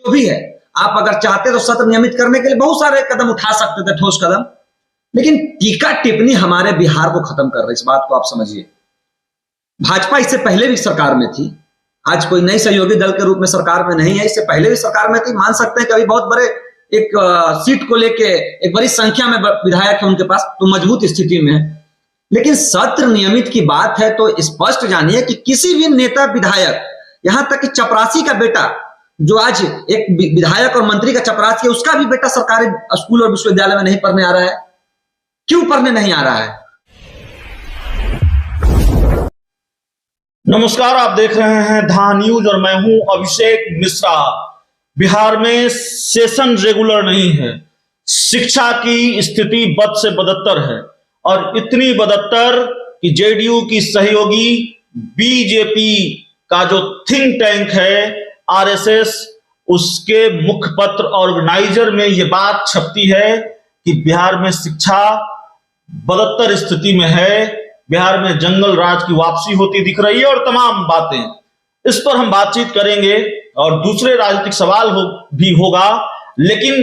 जो भी है, आप अगर चाहते तो सत्र नियमित करने के लिए बहुत सारे कदम उठा सकते थे, ठोस कदम, लेकिन टीका टिप्पणी हमारे बिहार को खत्म कर रही है। इस बात को आप समझिए। भाजपा इससे पहले भी सरकार में थी, आज कोई नई सहयोगी दल के रूप में सरकार में नहीं है, इससे पहले भी सरकार में थी। मान सकते हैं कि अभी बहुत बड़े एक सीट को लेके एक बड़ी संख्या में विधायक है उनके पास, तो मजबूत स्थिति में है। लेकिन सत्र नियमित की बात है तो स्पष्ट जानिए कि किसी भी नेता विधायक, यहां तक कि चपरासी का बेटा जो आज एक विधायक और मंत्री का चपरासी है, उसका भी बेटा सरकारी स्कूल और विश्वविद्यालय में नहीं पढ़ने आ रहा है। क्यों पढ़ने नहीं आ रहा है? नमस्कार, आप देख रहे हैं धा न्यूज और मैं हूं अभिषेक मिश्रा। बिहार में सेशन रेगुलर नहीं है, शिक्षा की स्थिति बद से बदतर है और इतनी बदतर कि जेडीयू की सहयोगी बीजेपी का जो थिंक टैंक है आरएसएस, उसके मुखपत्र ऑर्गेनाइजर में यह बात छपती है कि बिहार में शिक्षा बदतर स्थिति में है, बिहार में जंगल राज की वापसी होती दिख रही है और तमाम बातें। इस पर हम बातचीत करेंगे और दूसरे राजनीतिक सवाल भी होगा, लेकिन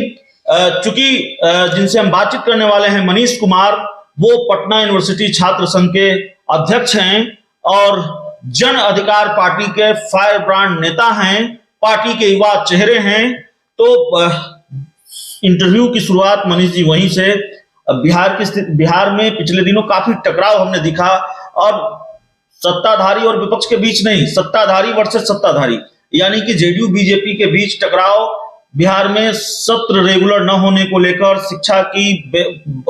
चूंकि जिनसे हम बातचीत करने वाले हैं मनीष कुमार, वो पटना यूनिवर्सिटी छात्र संघ के अध्यक्ष हैं और जन अधिकार पार्टी के फायर ब्रांड नेता हैं, पार्टी के युवा चेहरे हैं। तो इंटरव्यू की शुरुआत मनीष जी वहीं से। बिहार में पिछले दिनों काफी टकराव हमने दिखा और सत्ताधारी और विपक्ष के बीच नहीं, सत्ताधारी वर्सेस सत्ताधारी, यानी कि जेडीयू बीजेपी के बीच टकराव बिहार में सत्र रेगुलर न होने को लेकर, शिक्षा की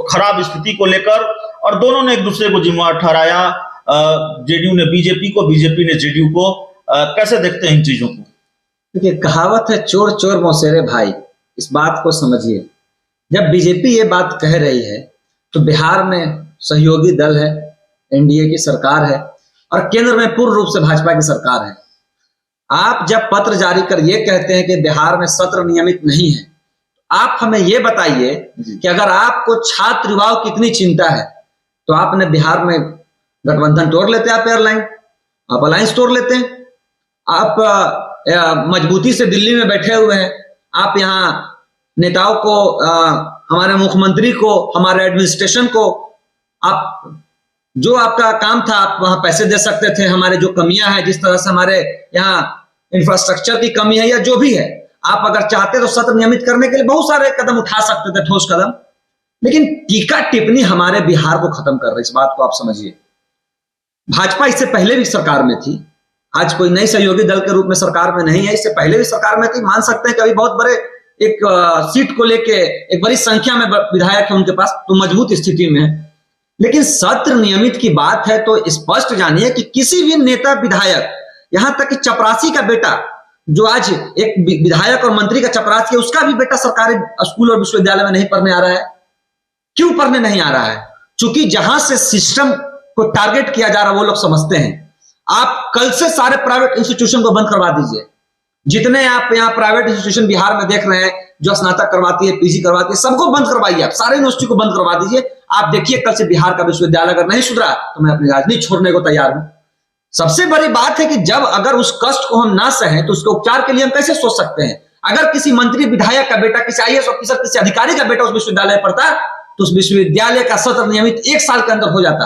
खराब स्थिति को लेकर, और दोनों ने एक दूसरे को जिम्मेदार ठहराया। जेडीयू ने बीजेपी को, बीजेपी ने जेडीयू को। कैसे देखते हैं इन चीजों को? देखिए, कहावत है चोर चोर मौसेरे भाई। इस बात को समझिए। जब बीजेपी ये बात कह रही है तो बिहार में सहयोगी दल है, एनडीए की सरकार है और केंद्र में पूर्ण रूप से भाजपा की सरकार है। आप जब पत्र जारी कर ये कहते हैं कि बिहार में सत्र नियमित नहीं है, आप हमें ये बताइए कि अगर आपको छात्र युवाओं की इतनी चिंता है तो आपने बिहार में गठबंधन तोड़ लेते, आप एयरलाइन, आप अलायंस तोड़ लेते हैं। आप मजबूती से दिल्ली में बैठे हुए हैं, आप यहाँ नेताओं को, हमारे मुख्यमंत्री को, हमारे एडमिनिस्ट्रेशन को, आप जो आपका काम था आप वहां पैसे दे सकते थे। हमारे जो कमियां हैं, जिस तरह से हमारे यहाँ इंफ्रास्ट्रक्चर की कमी है या जो भी है, आप अगर चाहते तो सत्र नियमित करने के लिए बहुत सारे कदम उठा सकते थे, ठोस कदम, लेकिन टीका टिप्पणी हमारे बिहार को खत्म कर रही है। इस बात को आप समझिए। भाजपा इससे पहले भी सरकार में थी, आज कोई नई सहयोगी दल के रूप में सरकार में नहीं है, इससे पहले भी सरकार में थी। मान सकते हैं कि अभी बहुत बड़े एक सीट को लेके एक बड़ी संख्या में विधायक है उनके पास, तो मजबूत स्थिति में है। लेकिन सत्र नियमित की बात है तो स्पष्ट जानिए कि किसी भी नेता विधायक, यहां तक कि चपरासी का बेटा जो आज एक विधायक और मंत्री का चपरासी है, उसका भी बेटा सरकारी स्कूल और विश्वविद्यालय में नहीं पढ़ने आ रहा है। क्यों पढ़ने नहीं आ रहा है? चूंकि जहां से सिस्टम को टारगेट किया जा रहा है वो लोग समझते हैं। आप कल से सारे प्राइवेट इंस्टीट्यूशन को बंद करवा दीजिए। जितने आप यहाँ प्राइवेट इंस्टीट्यूशन बिहार में देख रहे हैं, जो स्नातक करवाती है, पीजी करवाती है, सबको बंद करवाइए। आप सारे यूनिवर्सिटी को बंद करवा दीजिए। आप देखिए कल से बिहार का विश्वविद्यालय अगर नहीं सुधरा तो मैं अपनी राजनीति छोड़ने को तैयार हूं। सबसे बड़ी बात है कि जब अगर उस कष्ट को हम ना सहें तो उसके उपचार के लिए हम कैसे सोच सकते हैं? अगर किसी मंत्री विधायक का बेटा, किसी आईएएस ऑफिसर, किसी अधिकारी का बेटा उस विश्वविद्यालय में पढ़ता तो उस विश्वविद्यालय का सत्र नियमित 1 साल के अंदर हो जाता।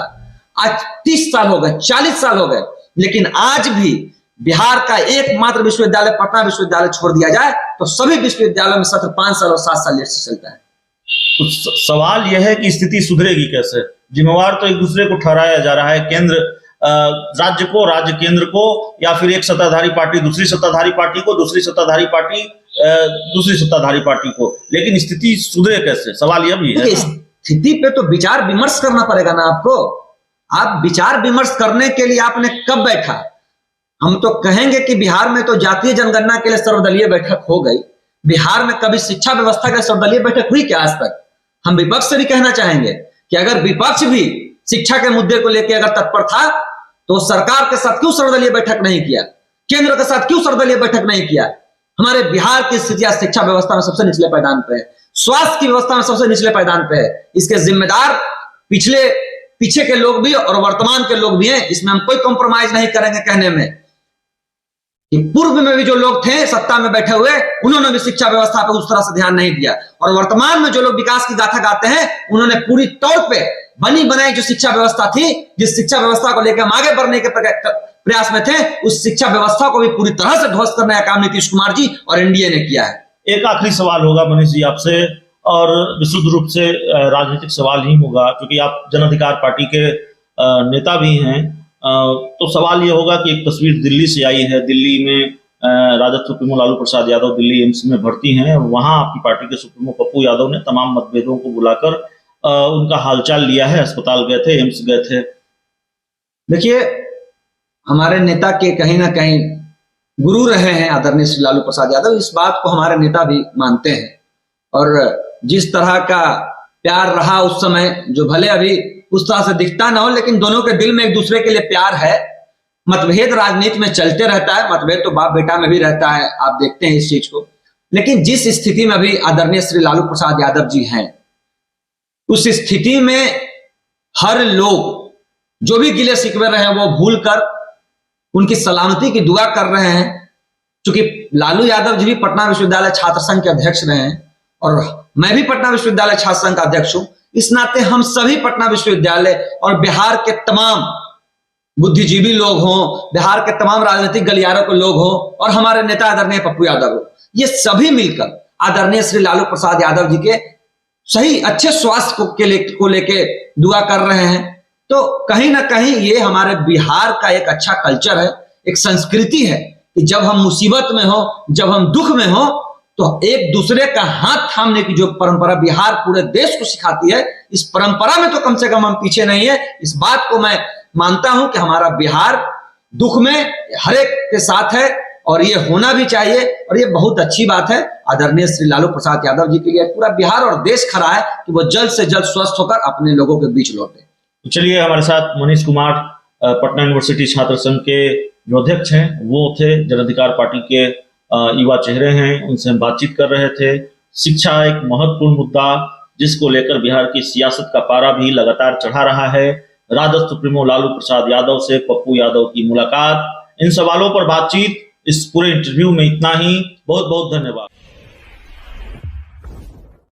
आज 30 साल हो गए, 40 साल हो गए, लेकिन आज भी बिहार का एकमात्र विश्वविद्यालय पटना विश्वविद्यालय छोड़ दिया जाए तो सभी विश्वविद्यालयों में सत्र 5 साल और 7 साल से चलता है। तो सवाल यह है कि स्थिति सुधरेगी कैसे? जिम्मेवार तो एक दूसरे को ठहराया जा रहा है, केंद्र राज्य को, राज्य केंद्र को, या फिर एक सत्ताधारी पार्टी दूसरी सत्ताधारी पार्टी को, दूसरी सत्ताधारी पार्टी दूसरी सत्ताधारी पार्टी को। लेकिन स्थिति सुधरे कैसे? सवाल यह भी है। स्थिति पे तो विचार विमर्श करना पड़ेगा ना आपको। आप विचार विमर्श करने के लिए आपने कब बैठा? हम तो कहेंगे कि बिहार में तो जातीय जनगणना के लिए सर्वदलीय बैठक हो गई। बिहार में कभी शिक्षा व्यवस्था के लिए सर्वदलीय बैठक हुई क्या आज तक? हम विपक्ष से भी कहना चाहेंगे कि अगर विपक्ष भी शिक्षा के मुद्दे को लेकर अगर तत्पर था तो सरकार के साथ क्यों सर्वदलीय बैठक नहीं किया? केंद्र के साथ क्यों सर्वदलीय बैठक नहीं किया? हमारे बिहार की स्थितियां शिक्षा व्यवस्था में सबसे निचले पायदान पे है, स्वास्थ्य की व्यवस्था में सबसे निचले पायदान पे है। इसके जिम्मेदार पीछे के लोग भी और वर्तमान के लोग भी हैं। इसमें हम कोई कॉम्प्रोमाइज नहीं करेंगे कहने में। कि पूर्व में भी जो लोग थे सत्ता में बैठे हुए, उन्होंने भी शिक्षा व्यवस्था पर उस तरह से ध्यान नहीं दिया, और वर्तमान में जो लोग विकास की गाथा गाते हैं, उन्होंने पूरी तौर पे बनी बनाई जो शिक्षा व्यवस्था थी, जिस शिक्षा व्यवस्था को लेकर हम आगे बढ़ने के प्रयास में थे, उस शिक्षा व्यवस्था को भी पूरी तरह से ध्वस्त करने का काम नीतीश कुमार जी और एनडीए ने किया है। एक आखिरी सवाल होगा मनीष जी आपसे, और विशुद्ध रूप से राजनीतिक सवाल ही होगा, क्योंकि आप जन अधिकार पार्टी के नेता भी हैं। तो सवाल ये होगा कि एक तस्वीर दिल्ली से आई है, दिल्ली में राजद सुप्रीमो लालू प्रसाद यादव दिल्ली एम्स में भर्ती हैं। वहां आपकी पार्टी के सुप्रीमो पप्पू यादव ने तमाम मतभेदों को बुलाकर उनका हालचाल लिया है, अस्पताल गए थे, एम्स गए थे। देखिए, हमारे नेता के कहीं ना कहीं गुरु रहे हैं आदरणीय श्री लालू प्रसाद यादव, इस बात को हमारे नेता भी मानते हैं, और जिस तरह का प्यार रहा उस समय, जो भले अभी उस तरह से दिखता ना हो, लेकिन दोनों के दिल में एक दूसरे के लिए प्यार है। मतभेद राजनीति में चलते रहता है, मतभेद तो बाप बेटा में भी रहता है, आप देखते हैं इस चीज को। लेकिन जिस स्थिति में अभी आदरणीय श्री लालू प्रसाद यादव जी हैं, उस स्थिति में हर लोग जो भी गिले शिकवे रहे हैं वो भूलकर उनकी सलामती की दुआ कर रहे हैं। क्योंकि लालू यादव जी भी पटना विश्वविद्यालय छात्र संघ के अध्यक्ष रहे हैं, और मैं भी पटना विश्वविद्यालय छात्र संघ का अध्यक्ष हूं। इस नाते हम सभी पटना विश्वविद्यालय और बिहार के तमाम बुद्धिजीवी लोग हों, बिहार के तमाम राजनीतिक गलियारों के लोग हों, और हमारे नेता आदरणीय पप्पू यादव हो, ये सभी मिलकर आदरणीय श्री लालू प्रसाद यादव जी के सही अच्छे स्वास्थ्य को लेके दुआ कर रहे हैं। तो कहीं ना कहीं ये हमारे बिहार का एक अच्छा कल्चर है, एक संस्कृति है कि जब हम मुसीबत में हो, जब हम दुख में हो, तो एक दूसरे का हाथ थामने की जो परंपरा बिहार पूरे देश को सिखाती है, इस परंपरा में तो कम से कम हम पीछे नहीं है। इस बात को मैं मानता हूं कि हमारा बिहार दुख में हर एक के साथ है, और ये होना भी चाहिए, और ये बहुत अच्छी बात है। आदरणीय श्री लालू प्रसाद यादव जी के लिए पूरा बिहार और देश खड़ा है कि वो जल्द से जल्द स्वस्थ होकर अपने लोगों के बीच लौटे। तो चलिए, हमारे साथ मनीष कुमार पटना यूनिवर्सिटी छात्र संघ के जो अध्यक्ष हैं वो थे, जन अधिकार पार्टी के युवा चेहरे हैं, उनसे हम बातचीत कर रहे थे। शिक्षा एक महत्वपूर्ण मुद्दा, जिसको लेकर बिहार की सियासत का पारा भी लगातार चढ़ा रहा है। राजद सुप्रीमो लालू प्रसाद यादव से पप्पू यादव की मुलाकात, इन सवालों पर बातचीत, इस पूरे इंटरव्यू में इतना ही। बहुत बहुत धन्यवाद।